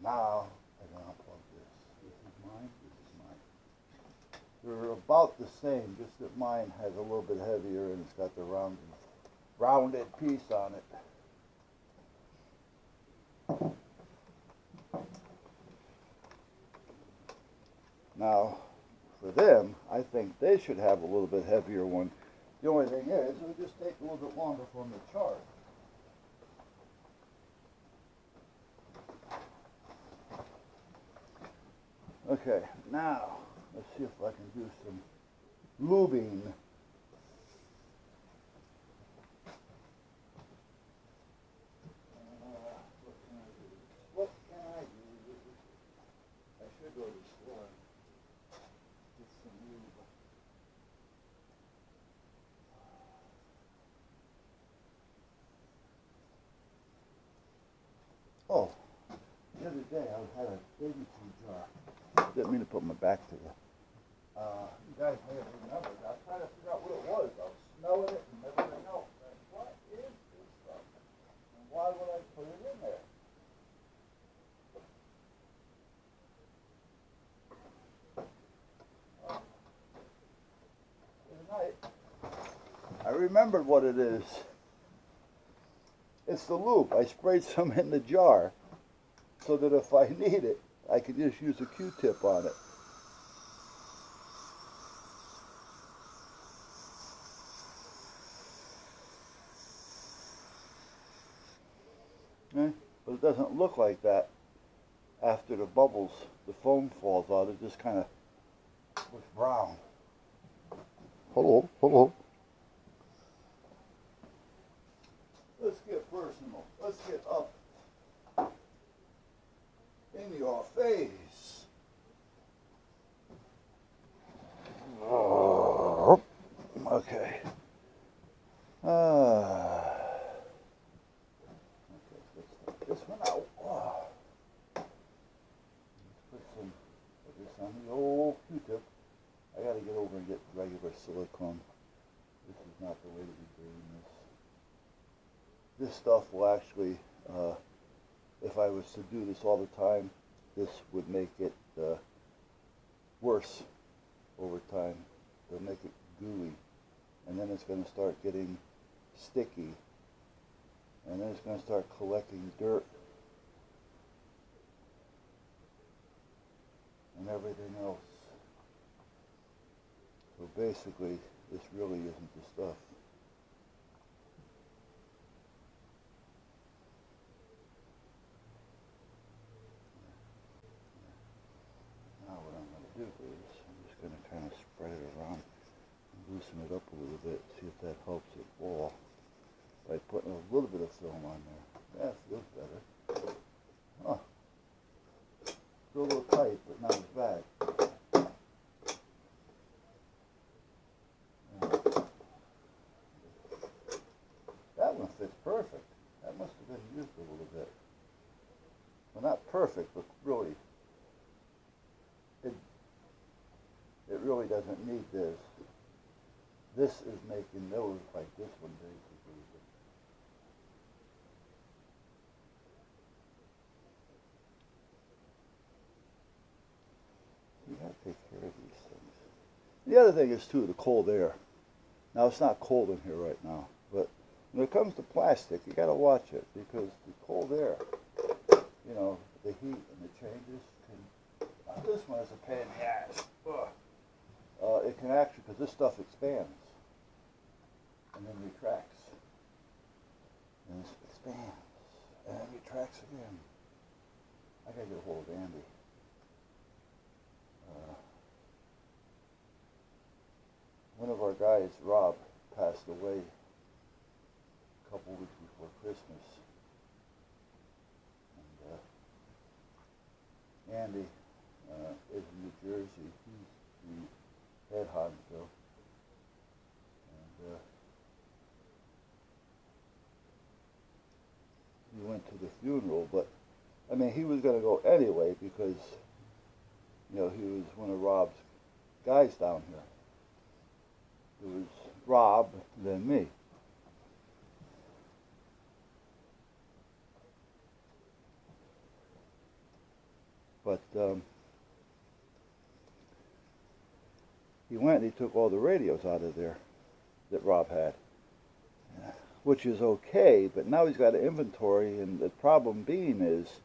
Now I can unplug this. This is mine. This is mine. They're about the same, just that mine has a little bit heavier and it's got the rounded piece on it. Now, for them, I think they should have a little bit heavier one. The only thing is, it'll just take a little bit longer for them to charge. Okay, now, let's see if I can do some lubing. What can I do? I should go to the store and get some lube. Oh, the other day I had a baby food jar. Didn't mean to put my back to the. You guys may have remembered. I was trying to figure out what it was. I was smelling it and everything else. And what is this stuff? And why would I put it in there? Tonight, I remembered what it is. It's the lube. I sprayed some in the jar so that if I need it, I could just use a Q-tip on it. Okay? But it doesn't look like that after the bubbles, the foam falls out. It just kind of looks brown. Hello, hello. Let's get personal. Let's get up in your face. Okay. Okay, let's take this one out. Let's put some of this on the old Q-tip. I got to get over and get regular silicone. This is not the way to be doing this. This stuff will actually, if I was to do this all the time, this would make it worse over time. It'll make it gooey. And then it's going to start getting sticky. And then it's going to start collecting dirt and everything else. So basically, this really isn't the stuff. Now what I'm going to do is, I'm just going to kind of spread it around and loosen it up a little bit, see if that helps it fall by putting a little bit of film on there. That feels better. Huh. Still a little tight, but not as bad. That one fits perfect. That must have been used a little bit. Well, not perfect, but really, it really doesn't need this. This is making those like this one basically. You gotta take care of these things. The other thing is too, the cold air. Now it's not cold in here right now, but when it comes to plastic, you gotta watch it because the cold air, you know, the heat and the changes can. This one is a pain in the ass. It can actually, because this stuff expands and then retracts, and this expands and then retracts again. I gotta get a hold of Andy. One of our guys, Rob, passed away a couple weeks before Christmas. And Andy is in New Jersey. He's the head honcho. And he went to the funeral, but I mean, he was going to go anyway because, you know, he was one of Rob's guys down here. It was Rob, then me. But he went and he took all the radios out of there that Rob had, which is okay, but now he's got an inventory, and the problem being is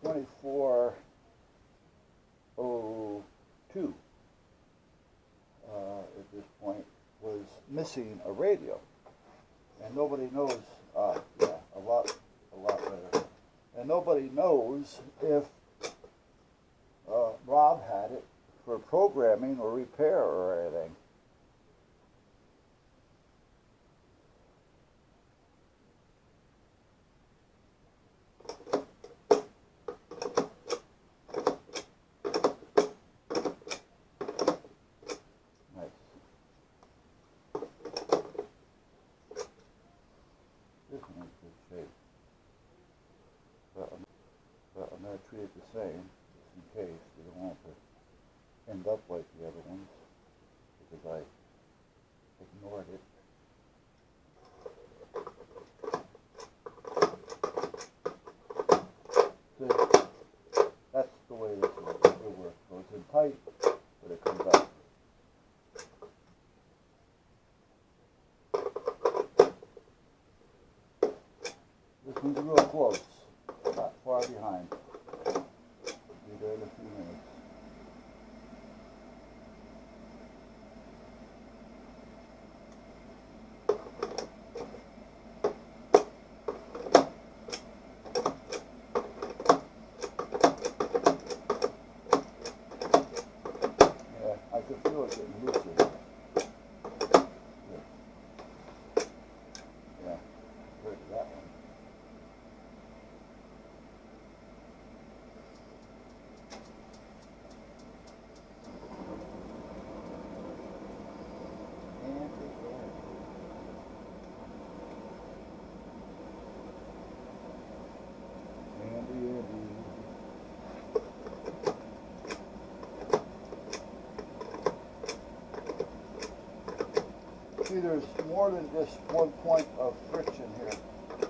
2402 at this point was missing a radio, and nobody knows. Yeah, a lot better. And nobody knows if Rob had it for programming or repair or anything. But I'm going to treat it the same, just in case. We don't want to end up like the other ones, because I ignored it. So that's the way this will work. So it's in tight, but it comes out. This one's real close. Not far behind. Be there in a few minutes. Yeah, I can feel it getting looser. Yeah, heard that one. See, there's more than just one point of friction here.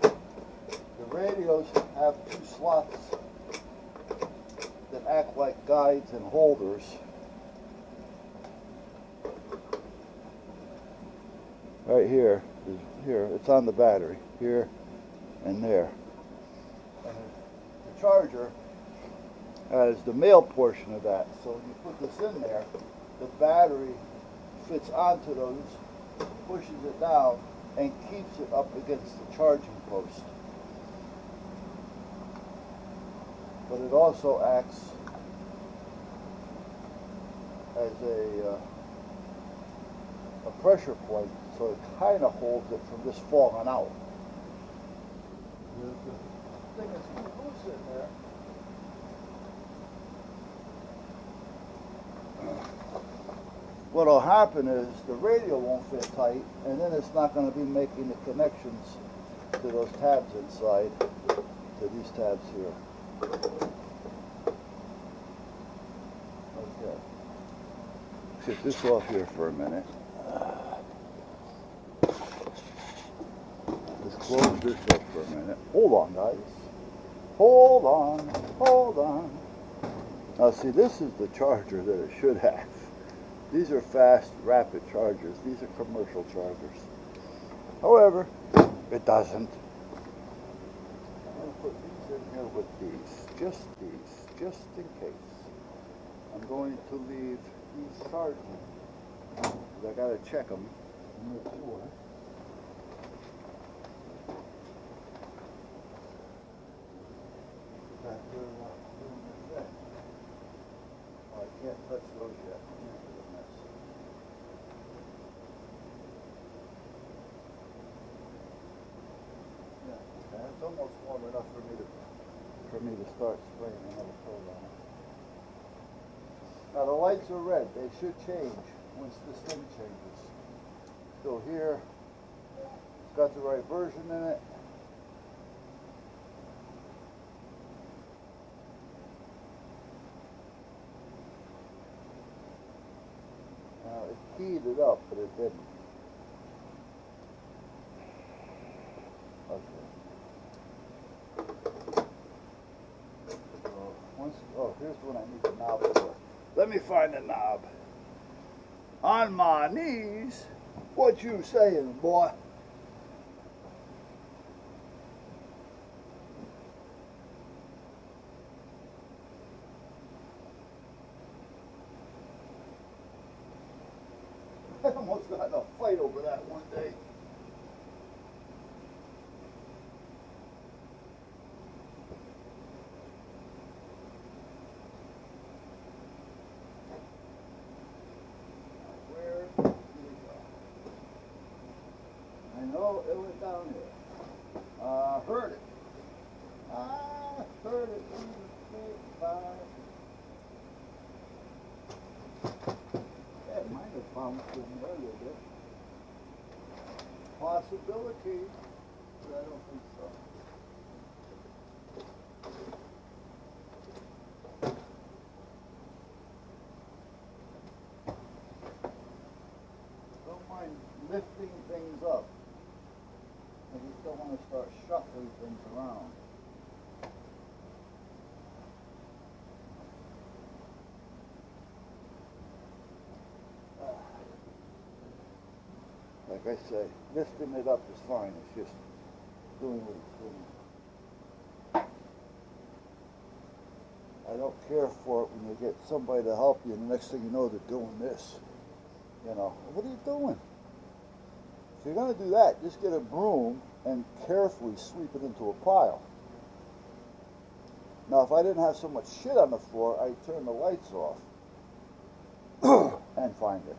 The radios have two slots that act like guides and holders. Right here, it's on the battery, here and there. And the charger has the male portion of that. So when you put this in there, the battery fits onto those, pushes it down, and keeps it up against the charging post. But it also acts as a pressure point, so it kind of holds it from just falling out. The thing is loose in there. What'll happen is the radio won't fit tight, and then it's not going to be making the connections to those tabs inside, to these tabs here. Okay. Get this off here for a minute. Let's close this up for a minute. Hold on, guys. Hold on. Now see, this is the charger that it should have. These are fast, rapid chargers. These are commercial chargers. However, it doesn't. I'm going to put these in here with these, just in case. I'm going to leave these charging, because I got to check them and make sure. That they're not doing their thing. Oh, I can't touch those yet. It's almost warm enough for me to start spraying another coat on it. Now the lights are red. They should change once this thing changes. So here, it's got the right version in it. Now it keyed it up, but it didn't. Okay. what I need the knob for. Let me find the knob. On my knees? What you saying, boy? I almost got in a fight over that one day. Where did it go? I know it went down here. Heard it. I heard it in the big fire. Yeah, it might have bounced in there a little bit. Possibility, but I don't think so. Don't mind lifting things up. I just don't want to start shuffling things around. Like I say, lifting it up is fine. It's just doing what it's doing. I don't care for it when you get somebody to help you, and the next thing you know, they're doing this. You know, what are you doing? If you're going to do that, just get a broom and carefully sweep it into a pile. Now, if I didn't have so much shit on the floor, I'd turn the lights off and find it.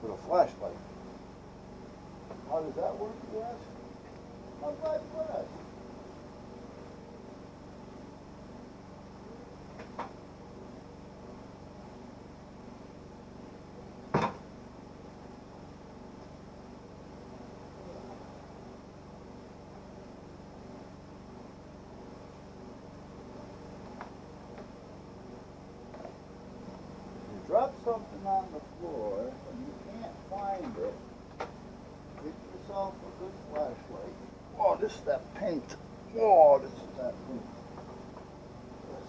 With a flashlight. How does that work, you ask? How's that flash? You drop something on the floor and you can't find it, get yourself a good flashlight. Oh, this is that paint. Oh, this is that paint.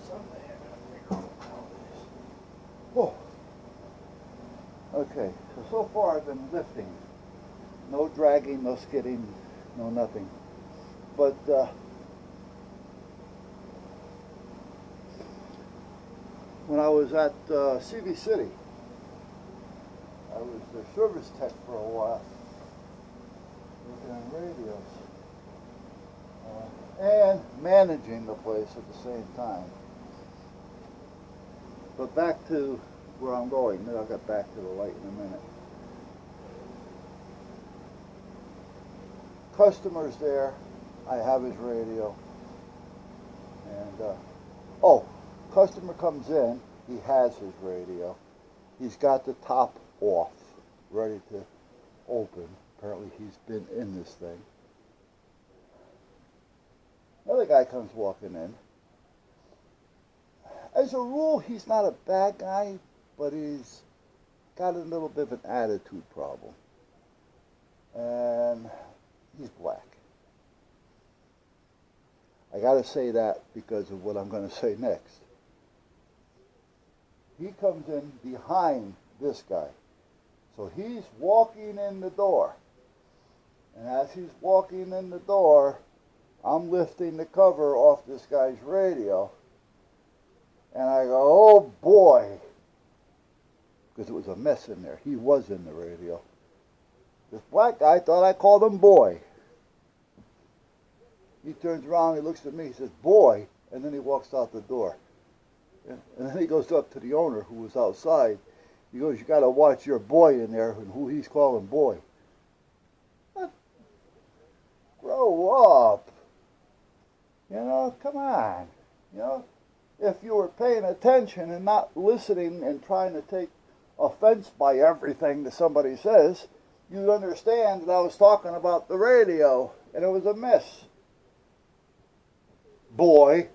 Someday I gotta figure out how it is. Oh. Okay, so far I've been lifting. No dragging, no skidding, no nothing. But when I was at CV City, I was the service tech for a while, working on radios, and managing the place at the same time. But back to where I'm going. Then I'll get back to the light in a minute. Customers there, I have his radio, and customer comes in, he has his radio, he's got the top off, ready to open. Apparently he's been in this thing. Another guy comes walking in. As a rule, he's not a bad guy, but he's got a little bit of an attitude problem. And he's black. I got to say that because of what I'm going to say next. He comes in behind this guy. So he's walking in the door. And as he's walking in the door, I'm lifting the cover off this guy's radio. And I go, oh boy. Because it was a mess in there. He was in the radio. This black guy thought I called him boy. He turns around, he looks at me, he says, boy, and then he walks out the door. And then he goes up to the owner who was outside. He goes, you got to watch your boy in there and who he's calling boy. Grow up. You know, come on. You know, if you were paying attention and not listening and trying to take offense by everything that somebody says, you'd understand that I was talking about the radio and it was a mess. Boy.